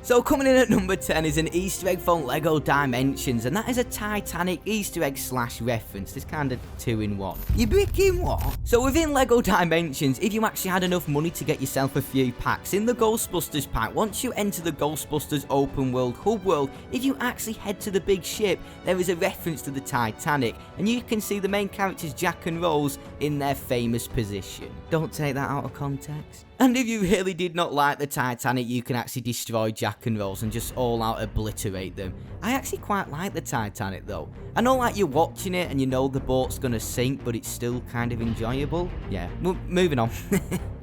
So coming in at number 10 is an Easter egg from LEGO Dimensions, and that is a Titanic Easter egg / reference. This kind of 2 in 1. You breaking what? So within LEGO Dimensions, if you actually had enough money to get yourself a few packs, in the Ghostbusters pack, once you enter the Ghostbusters open world hub world, if you actually head to the big ship, there is a reference to the Titanic, and you can see the main characters Jack and Rose in their famous position. Don't take that out of context. And if you really did not like the Titanic, you can actually destroy Jack and Rose and just all out obliterate them. I actually quite like the Titanic though. I know like you're watching it and you know the boat's gonna sink, but it's still kind of enjoyable. Yeah, moving on.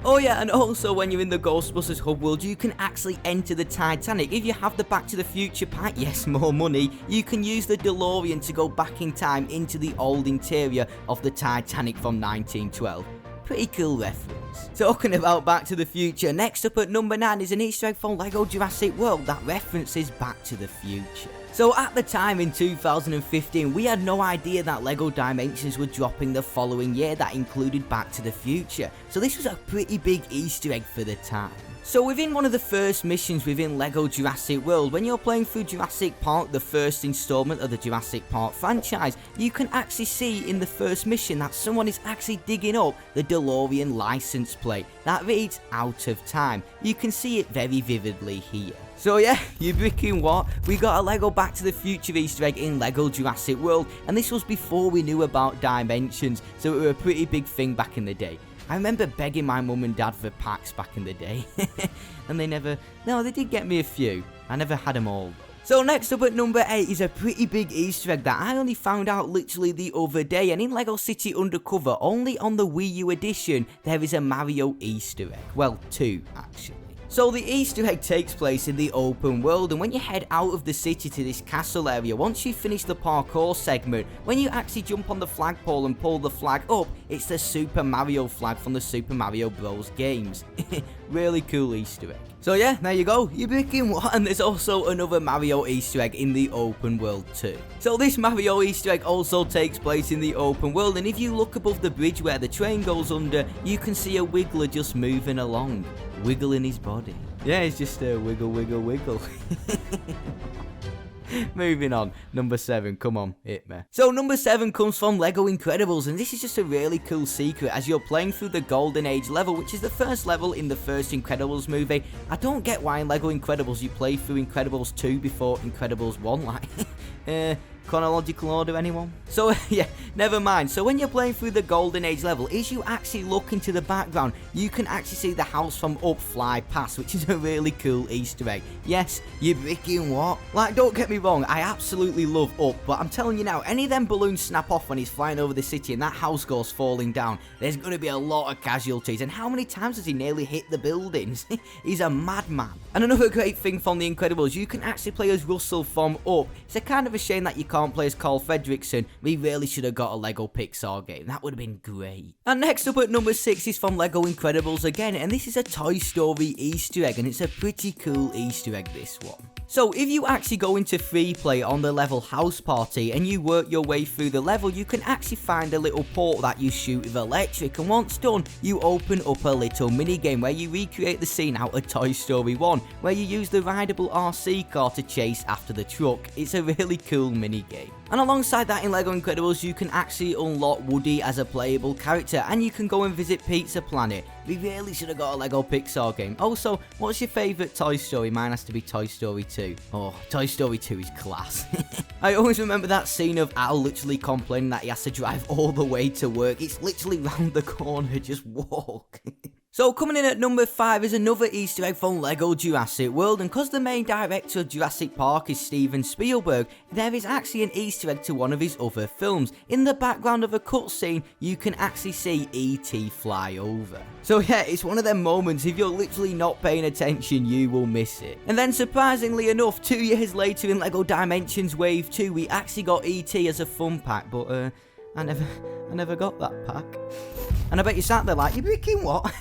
Oh yeah, and also when you're in the Ghostbusters hub world, you can actually enter the Titanic. If you have the Back to the Future pack, yes, more money, you can use the DeLorean to go back in time into the old interior of the Titanic from 1912. Pretty cool reference. Talking about Back to the Future, next up at number 9 is an Easter egg from LEGO Jurassic World that references Back to the Future. So at the time in 2015, we had no idea that LEGO Dimensions were dropping the following year that included Back to the Future. So this was a pretty big Easter egg for the time. So within one of the first missions within LEGO Jurassic World, when you're playing through Jurassic Park, the first installment of the Jurassic Park franchise, you can actually see in the first mission that someone is actually digging up the DeLorean license plate that reads "Out of Time." You can see it very vividly here. So yeah, you're bricking what? We got a LEGO Back to the Future Easter egg in LEGO Jurassic World, and this was before we knew about Dimensions, so it was a pretty big thing back in the day. I remember begging my mum and dad for packs back in the day, and they did get me a few. I never had them all. So next up at number 8 is a pretty big Easter egg that I only found out literally the other day, and in LEGO City Undercover, only on the Wii U edition, there is a Mario Easter egg. Well, 2 actually. So the Easter egg takes place in the open world, and when you head out of the city to this castle area, once you finish the parkour segment, when you actually jump on the flagpole and pull the flag up, it's the Super Mario flag from the Super Mario Bros. Games. Really cool Easter egg. So yeah, there you go, you're picking what? And there's also another Mario Easter egg in the open world too. So this Mario Easter egg also takes place in the open world, and if you look above the bridge where the train goes under, you can see a Wiggler just moving along, wiggling his body. Yeah, it's just a wiggle, wiggle, wiggle. Moving on, number 7, come on, hit me. So number 7 comes from LEGO Incredibles, and this is just a really cool secret as you're playing through the Golden Age level, which is the first level in the first Incredibles movie. I don't get why in LEGO Incredibles you play through Incredibles 2 before Incredibles 1, like, chronological order, anyone? So yeah, never mind. So when you're playing through the Golden Age level, as you actually look into the background, you can actually see the house from Up fly past, which is a really cool Easter egg. Yes, you're bricking what? Like, don't get me wrong, I absolutely love Up, but I'm telling you now, any of them balloons snap off when he's flying over the city and that house goes falling down, there's going to be a lot of casualties. And how many times has he nearly hit the buildings? He's a madman. And another great thing from the Incredibles, you can actually play as Russell from Up. It's a kind of a shame that you can't play as Carl Fredricksen. We really should have got a LEGO Pixar game. That would have been great. And next up at number 6 is from LEGO Incredibles again, and this is a Toy Story Easter egg, and it's a pretty cool Easter egg, this one. So if you actually go into free play on the level House Party and you work your way through the level, you can actually find a little port that you shoot with electric, and once done, you open up a little mini game where you recreate the scene out of Toy Story 1, where you use the rideable RC car to chase after the truck. It's a really cool mini game. And alongside that, in LEGO Incredibles, you can actually unlock Woody as a playable character, and you can go and visit Pizza Planet. We really should have got a LEGO Pixar game. Also, what's your favourite Toy Story? Mine has to be Toy Story 2. Oh, Toy Story 2 is class. I always remember that scene of Al literally complaining that he has to drive all the way to work. It's literally round the corner, just walk. So coming in at number 5 is another Easter egg from LEGO Jurassic World, and because the main director of Jurassic Park is Steven Spielberg, there is actually an Easter egg to one of his other films. In the background of a cutscene, you can actually see E.T. fly over. So yeah, it's one of them moments, if you're literally not paying attention, you will miss it. And then surprisingly enough, 2 years later in LEGO Dimensions Wave 2, we actually got E.T. as a fun pack, but I never got that pack. And I bet you sat there like, you bricking what?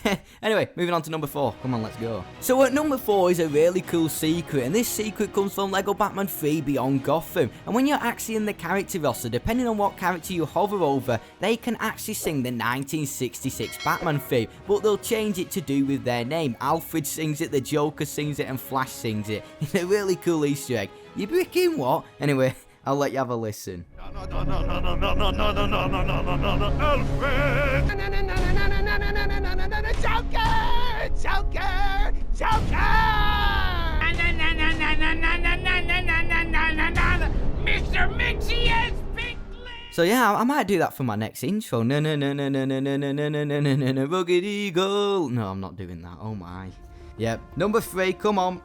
Anyway, moving on to number 4. Come on, let's go. So at number 4 is a really cool secret, and this secret comes from LEGO Batman 3 Beyond Gotham. And when you're actually in the character roster, depending on what character you hover over, they can actually sing the 1966 Batman theme, but they'll change it to do with their name. Alfred sings it, the Joker sings it, and Flash sings it. It's a really cool Easter egg. You bricking what? Anyway, I'll let you have a listen. Mr. Minty has big lips. So yeah, I might do that for my next intro. No, Rugged Eagle. No, I'm not doing that. Oh my. Yep. Number 3, come on.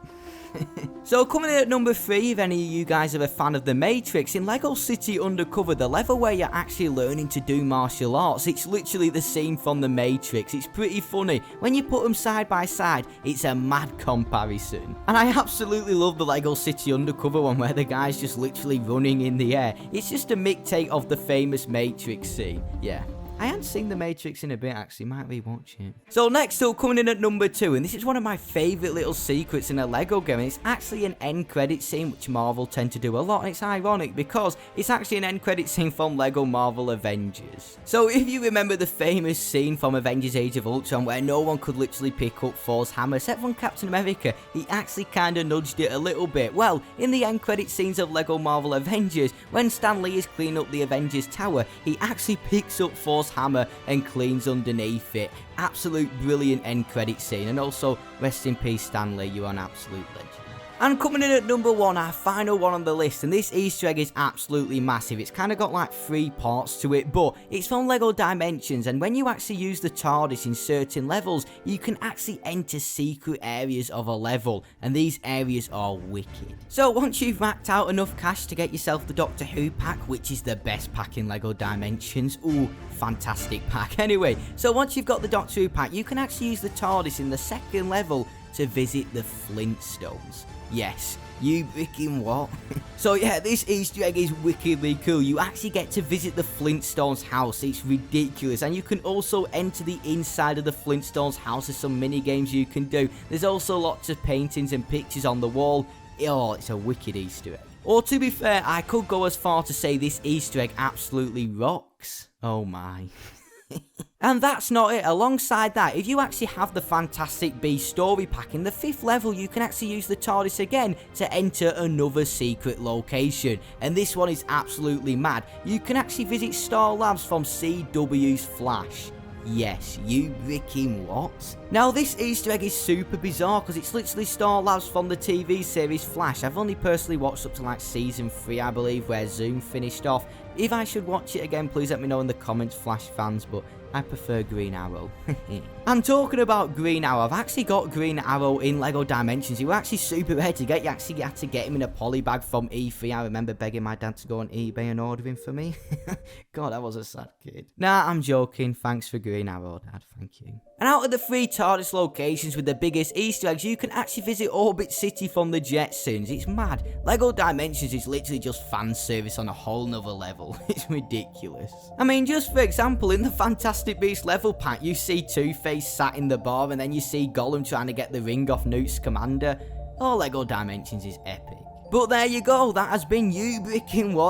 So coming in at number 3, if any of you guys are a fan of The Matrix, in Lego City Undercover, the level where you're actually learning to do martial arts, it's literally the scene from The Matrix. It's pretty funny. When you put them side by side, it's a mad comparison. And I absolutely love the Lego City Undercover one where the guy's just literally running in the air. It's just a mixtape of the famous Matrix scene. Yeah. I hadn't seen The Matrix in a bit, actually. Might rewatch it. So next up, coming in at number 2, and this is one of my favourite little secrets in a Lego game, and it's actually an end credit scene, which Marvel tend to do a lot, and it's ironic because it's actually an end credit scene from Lego Marvel Avengers. So if you remember the famous scene from Avengers Age of Ultron where no one could literally pick up Thor's hammer, except from Captain America, he actually kind of nudged it a little bit. Well, in the end credit scenes of Lego Marvel Avengers, when Stan Lee is cleaning up the Avengers Tower, he actually picks up Thor's hammer and cleans underneath it. Absolute brilliant end credit scene, and also rest in peace Stan Lee, you're an absolute legend. And coming in at number 1, our final one on the list, and this Easter egg is absolutely massive. It's kind of got like 3 parts to it, but it's from LEGO Dimensions, and when you actually use the TARDIS in certain levels, you can actually enter secret areas of a level, and these areas are wicked. So once you've racked out enough cash to get yourself the Doctor Who pack, which is the best pack in LEGO Dimensions, ooh, fantastic pack. Anyway, so once you've got the Doctor Who pack, you can actually use the TARDIS in the second level to visit the Flintstones. Yes, you bricking what? So yeah, this Easter egg is wickedly cool. You actually get to visit the Flintstones house. It's ridiculous. And you can also enter the inside of the Flintstones house. There's some mini games you can do. There's also lots of paintings and pictures on the wall. Oh, it's a wicked Easter egg. Or to be fair, I could go as far to say this Easter egg absolutely rocks. Oh my. And that's not it. Alongside that, if you actually have the Fantastic Beasts story pack, in the 5th level you can actually use the TARDIS again to enter another secret location, and this one is absolutely mad. You can actually visit Star Labs from CW's Flash. Yes, you bricking what? Now this Easter egg is super bizarre because it's literally Star Labs from the TV series Flash. I've only personally watched up to like season 3 I believe, where Zoom finished off. If I should watch it again, please let me know in the comments, Flash fans, but I prefer Green Arrow. And talking about Green Arrow, I've actually got Green Arrow in LEGO Dimensions. He was actually super rare to get. You actually had to get him in a poly bag from E3. I remember begging my dad to go on eBay and order him for me. God, I was a sad kid. Nah, I'm joking. Thanks for Green Arrow, Dad. Thank you. And out of the 3 TARDIS locations with the biggest Easter eggs, you can actually visit Orbit City from the Jetsons. It's mad. LEGO Dimensions is literally just fan service on a whole nother level. It's ridiculous. I mean, just for example, in the Fantastic Beasts level pack, you see Two-Face sat in the bar, and then you see Gollum trying to get the ring off Newt's commander. Oh, LEGO Dimensions is epic. But there you go, that has been You Bricking What